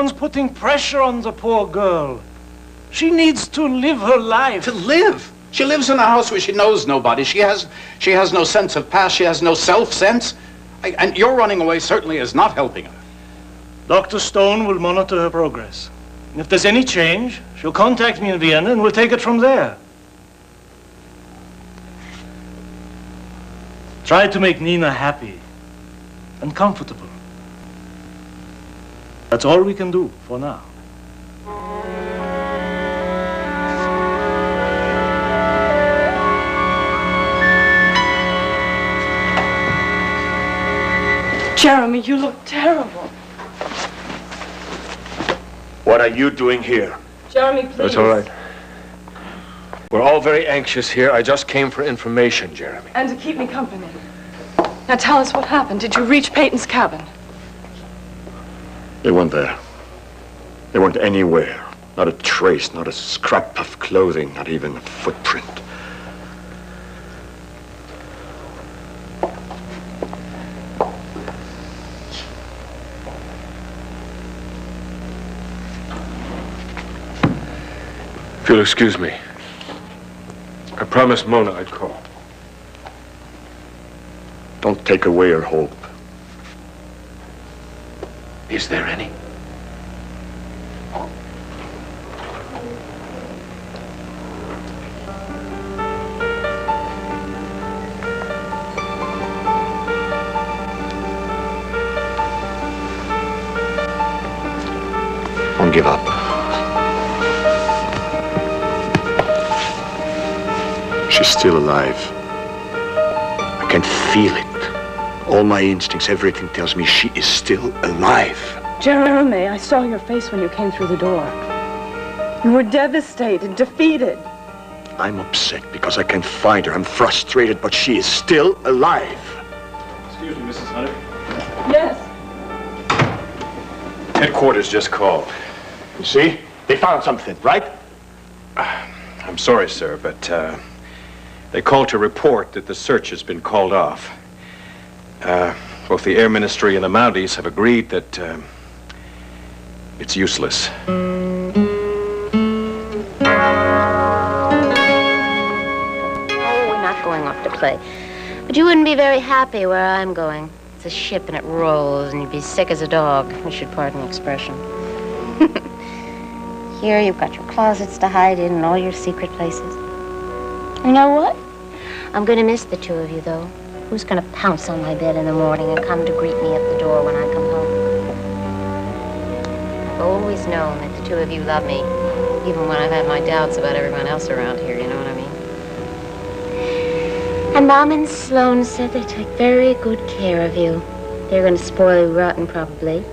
Everyone's putting pressure on the poor girl. She needs to live her life. To live? She lives in a house where she knows nobody. She has no sense of past. She has no self-sense. And your running away certainly is not helping her. Dr. Stone will monitor her progress. And if there's any change, she'll contact me in Vienna and we'll take it from there. Try to make Nina happy and comfortable. That's all we can do for now. Jeremy, you look terrible. What are you doing here? Jeremy, please. That's all right. We're all very anxious here. I just came for information, Jeremy. And to keep me company. Now tell us what happened. Did you reach Peyton's cabin? They weren't there. They weren't anywhere. Not a trace, not a scrap of clothing, not even a footprint. If you'll excuse me, I promised Mona I'd call. Don't take away her hope. Is there any? Don't give up. She's still alive. I can feel it. All my instincts, everything tells me she is still alive. Jeremy, I saw your face when you came through the door. You were devastated, defeated. I'm upset because I can't find her. I'm frustrated, but she is still alive. Excuse me, Mrs. Hunter. Yes. Headquarters just called. You see? They found something, right? I'm sorry, sir, but they called to report that the search has been called off. Both the Air Ministry and the Mounties have agreed that it's useless. Oh, we're not going off to play. But you wouldn't be very happy where I'm going. It's a ship and it rolls, and you'd be sick as a dog. You should pardon the expression. Here you've got your closets to hide in and all your secret places. You know what? I'm going to miss the two of you, though. Who's going to pounce on my bed in the morning and come to greet me at the door when I come home? I've always known that the two of you love me, even when I've had my doubts about everyone else around here, you know what I mean? And Mom and Sloan said they take very good care of you. They're going to spoil you rotten, probably.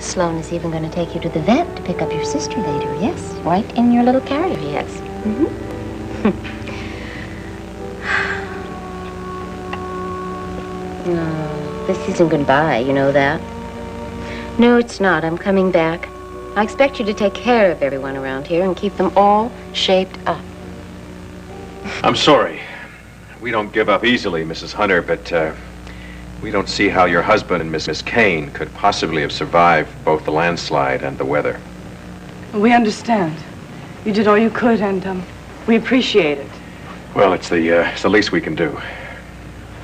Sloan is even going to take you to the vet to pick up your sister later, yes? Right in your little carrier, yes. Mm-hmm. No, this isn't goodbye, you know that? No, it's not. I'm coming back. I expect you to take care of everyone around here and keep them all shaped up. I'm sorry. We don't give up easily, Mrs. Hunter, but we don't see how your husband and Miss Kane could possibly have survived both the landslide and the weather. We understand. You did all you could, and we appreciate it. Well, it's the least we can do.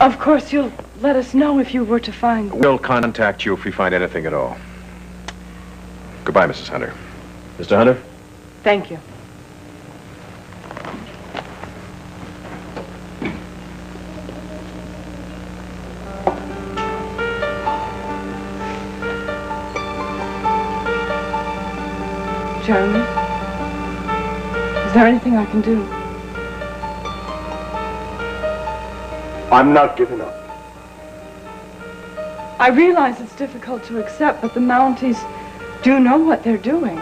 Of course, you'll let us know if you were to find... We'll contact you if we find anything at all. Goodbye, Mrs. Hunter. Mr. Hunter? Thank you. Jeremy, is there anything I can do? I'm not giving up. I realize it's difficult to accept, but the Mounties do know what they're doing.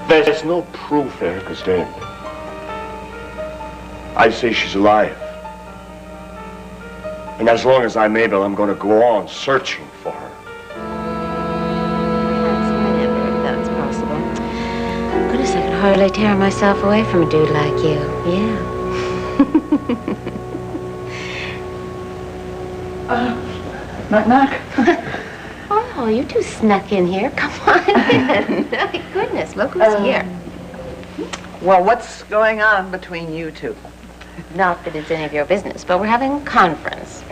There's no proof Erica's dead. I say she's alive. And as long as I'm able, I'm going to go on searching for her. That's possible. Goodness, I could hardly tear myself away from a dude like you. Yeah. Knock, knock. Oh, Oh, you two snuck in here. Come on in. My goodness, look who's here. Well, what's going on between you two? Not that it's any of your business, but we're having a conference.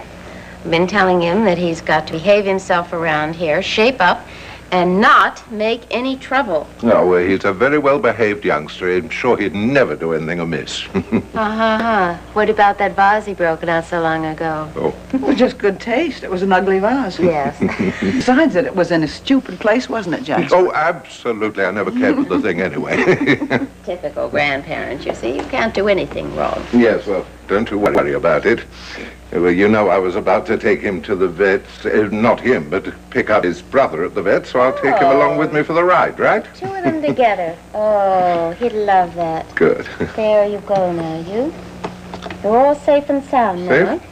I've been telling him that he's got to behave himself around here, shape up, and not make any trouble. No, well, he's a very well-behaved youngster. I'm sure he'd never do anything amiss. What about that vase he broke not so long ago? Oh. It was just good taste. It was an ugly vase. Yes. Besides it was in a stupid place, wasn't it, Jasper? Oh, absolutely. I never cared for the thing anyway. Typical grandparent, you see. You can't do anything wrong. Yes, well, don't you worry about it. Well, you know, I was about to take him to the vet. Not him, but pick up his brother at the vet, so I'll take him along with me for the ride, right? Two of them together. Oh, he'd love that. Good. There you go now, you. You're all safe and sound now. Safe?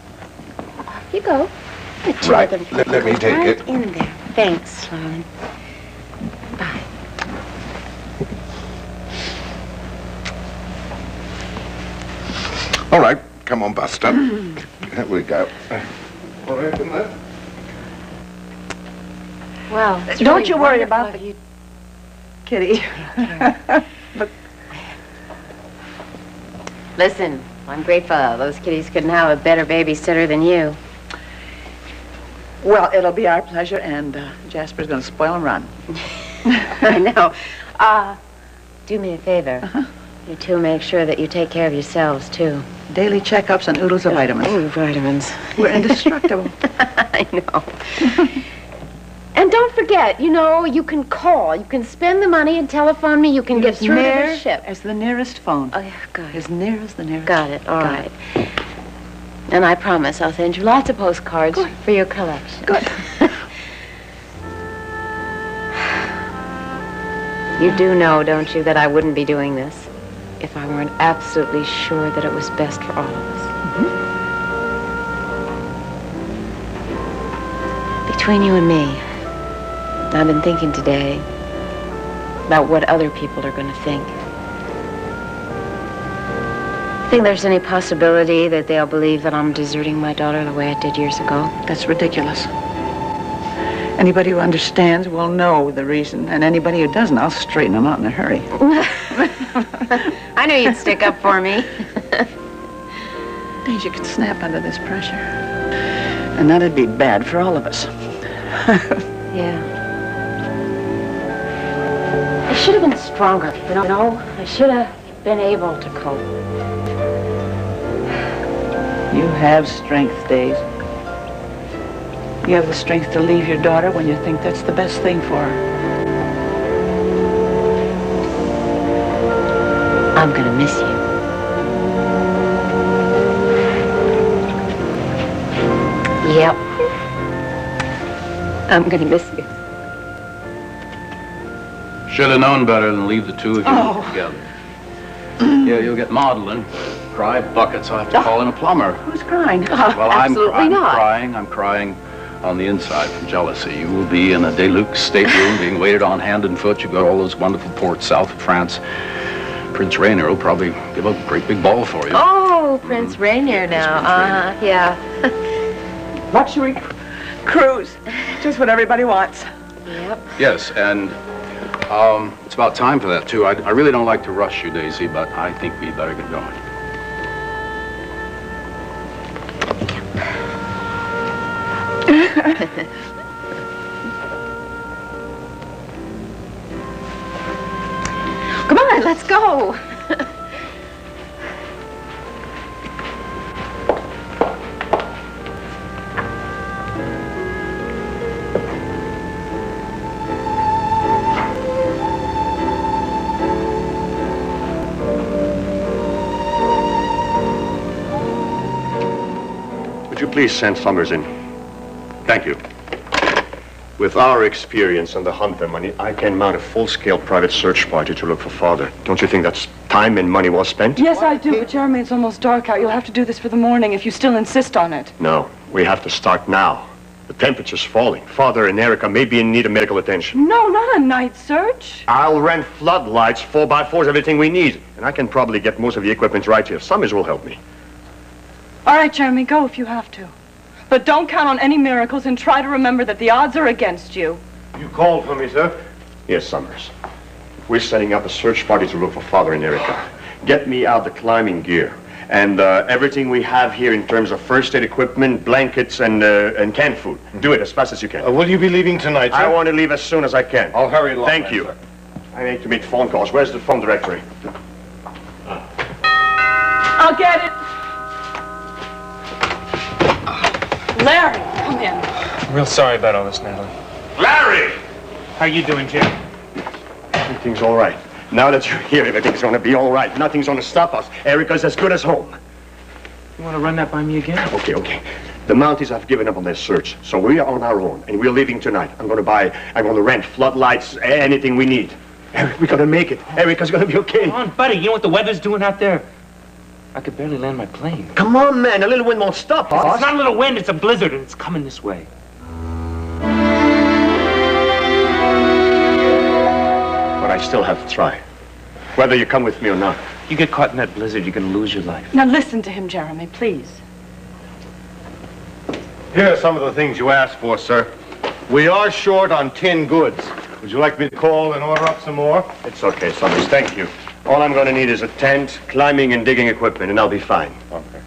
Off you go. The two Right. of them Let me take right it. in there. Thanks, Sloan. Bye. All right. Come on, Buster. There we go. All right, and that? Well, it's Don't really you worry wonderful about of you. Kitty. Listen, I'm grateful those kitties couldn't have a better babysitter than you. Well, it'll be our pleasure, and Jasper's going to spoil and run. I know. Do me a favor. You two make sure that you take care of yourselves, too. Daily checkups and oodles of vitamins. Oh, vitamins. We're indestructible. I know. And don't forget, you know, you can call. You can spend the money and telephone me. You can get through to the ship. As the nearest phone. Oh, yeah, good. As near as the nearest. Got it. All right. And I promise I'll send you lots of postcards for your collection. Good. You do know, don't you, that I wouldn't be doing this if I weren't absolutely sure that it was best for all of us. Between you and me, I've been thinking today about what other people are going to think. Think there's any possibility that they'll believe that I'm deserting my daughter the way I did years ago? That's ridiculous. Anybody who understands will know the reason, and anybody who doesn't, I'll straighten them out in a hurry. I knew you'd stick up for me. Days you could snap under this pressure. And that'd be bad for all of us. Yeah. I should have been stronger, you know? I should have been able to cope. You have strength, Days. You have the strength to leave your daughter when you think that's the best thing for her. I'm gonna miss you. Yep. I'm gonna miss you. Should have known better than leave the two of you together. Yeah, you'll get maudlin. Cry buckets. I'll have to call in a plumber. Who's crying? Well, absolutely I'm not. I'm crying on the inside from jealousy. You will be in a Deluxe stateroom being waited on hand and foot. You've got all those wonderful ports south of France. Prince Rainier will probably give a great big ball for you. Oh, Prince Rainier now. Yeah. Luxury cruise. Just what everybody wants. Yep. Yes, and it's about time for that, too. I really don't like to rush you, Daisy, but I think we better get going. Come on, let's go. Would you please send Summers in? Thank you. With our experience on the hunt for money, I can mount a full-scale private search party to look for Father. Don't you think that's time and money well spent? Yes, I do, but Jeremy, it's almost dark out. You'll have to do this for the morning if you still insist on it. No, we have to start now. The temperature's falling. Father and Erica may be in need of medical attention. No, not a night search. I'll rent floodlights, 4x4s, everything we need. And I can probably get most of the equipment right here. Summers will help me. All right, Jeremy, go if you have to. But don't count on any miracles and try to remember that the odds are against you. You called for me, sir? Yes, Summers. We're setting up a search party to look for Father and Erica. Get me out the climbing gear. And everything we have here in terms of first aid equipment, blankets, and canned food. Do it as fast as you can. Will you be leaving tonight, sir? I want to leave as soon as I can. I'll hurry along. Thank you. Sir. I need to make phone calls. Where's the phone directory? I'll get it. Larry, come in. I'm real sorry about all this, Natalie. Larry! How you doing, Jim? Everything's all right. Now that you're here, everything's going to be all right. Nothing's going to stop us. Erica's as good as home. You want to run that by me again? Okay. The Mounties have given up on their search, so we are on our own, and we're leaving tonight. I'm going to rent floodlights, anything we need. Eric, we're going to make it. Erica's going to be okay. Come on, buddy. You know what the weather's doing out there? I could barely land my plane. Come on, man. A little wind won't stop us. It's not a little wind. It's a blizzard, and it's coming this way. But I still have to try. Whether you come with me or not. You get caught in that blizzard, you're going to lose your life. Now listen to him, Jeremy, please. Here are some of the things you asked for, sir. We are short on tin goods. Would you like me to call and order up some more? It's okay, Summers. Thank you. All I'm going to need is a tent, climbing and digging equipment, and I'll be fine. Okay.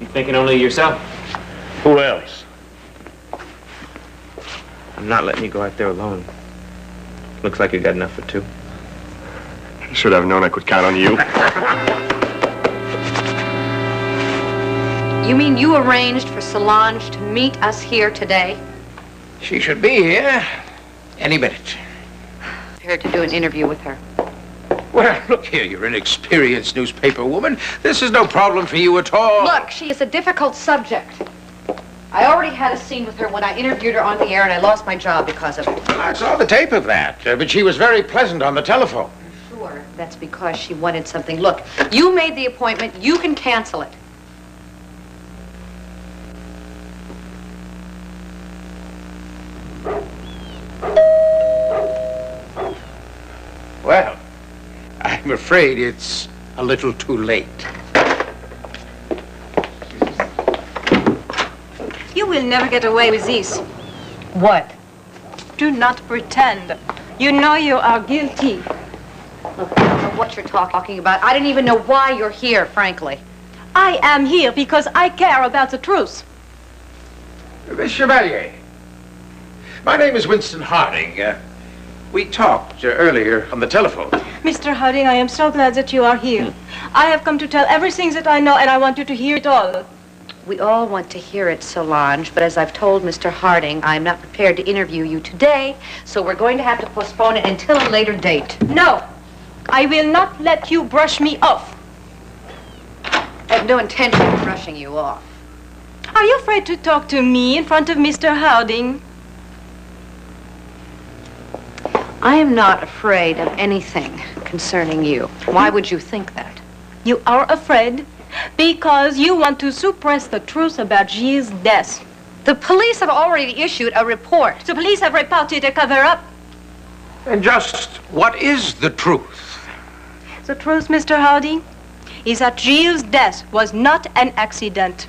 You thinking only of yourself? Who else? I'm not letting you go out there alone. Looks like you got enough for two. I should have known I could count on you. You mean you arranged for Solange to meet us here today? She should be here any minute. Here to do an interview with her. Well, look here, you're an experienced newspaper woman. This is no problem for you at all. Look, she is a difficult subject. I already had a scene with her when I interviewed her on the air, and I lost my job because of it. I saw the tape of that, but she was very pleasant on the telephone. Sure, that's because she wanted something. Look, you made the appointment. You can cancel it. Well, I'm afraid it's a little too late. You will never get away with this. What? Do not pretend. You know you are guilty. Look, I don't know what you're talking about. I didn't even know why you're here, frankly. I am here because I care about the truth. Miss Chevalier, my name is Winston Harding. We talked earlier on the telephone. Mr. Harding, I am so glad that you are here. I have come to tell everything that I know, and I want you to hear it all. We all want to hear it, Solange, but as I've told Mr. Harding, I'm not prepared to interview you today, so we're going to have to postpone it until a later date. No, I will not let you brush me off. I have no intention of brushing you off. Are you afraid to talk to me in front of Mr. Harding? I am not afraid of anything concerning you. Why would you think that? You are afraid because you want to suppress the truth about Gilles' death. The police have already issued a report. The police have reported a cover-up. And just what is the truth? The truth, Mr. Harding, is that Gilles' death was not an accident.